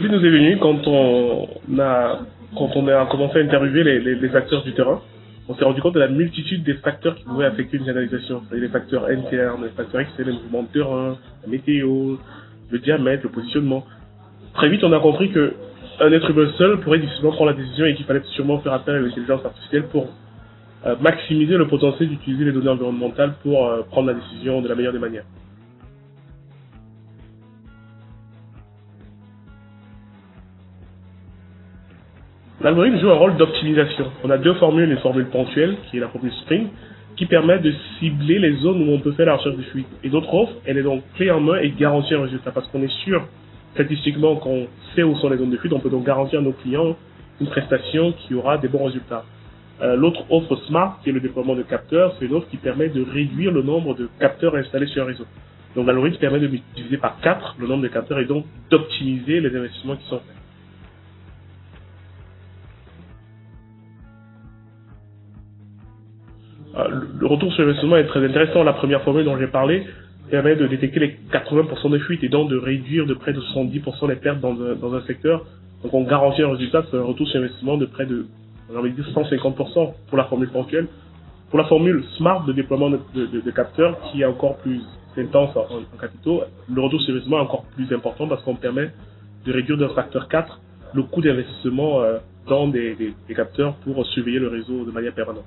L'idée nous est venue quand on a commencé à interviewer les acteurs du terrain. On s'est rendu compte de la multitude des facteurs qui pouvaient affecter une canalisation. Les facteurs internes, les facteurs externes, les mouvements de terrain, la météo, le diamètre, le positionnement. Très vite, on a compris que un être humain seul pourrait difficilement prendre la décision et qu'il fallait sûrement faire appel à l'intelligence artificielle pour maximiser le potentiel d'utiliser les données environnementales pour prendre la décision de la meilleure des manières. L'algorithme joue un rôle d'optimisation. On a deux formules, une formule ponctuelle, qui est la formule Spring, qui permet de cibler les zones où on peut faire la recherche de fuite. Et d'autres offres, elle est donc clé en main et garantit un résultat, parce qu'on est sûr, statistiquement, qu'on sait où sont les zones de fuite, on peut donc garantir à nos clients une prestation qui aura des bons résultats. L'autre offre Smart, qui est le déploiement de capteurs, c'est une offre qui permet de réduire le nombre de capteurs installés sur un réseau. Donc l'algorithme permet de multiplier par 4 le nombre de capteurs et donc d'optimiser les investissements qui sont faits. Le retour sur investissement est très intéressant. La première formule dont j'ai parlé permet de détecter les 80% de fuites et donc de réduire de près de 70% les pertes dans un secteur. Donc on garantit un résultat sur un retour sur investissement de près de, j'ai envie de dire, 150% pour la formule ponctuelle. Pour la formule Smart de déploiement de capteurs, qui est encore plus intense en capitaux, le retour sur investissement est encore plus important parce qu'on permet de réduire d'un facteur 4 le coût d'investissement dans des capteurs pour surveiller le réseau de manière permanente.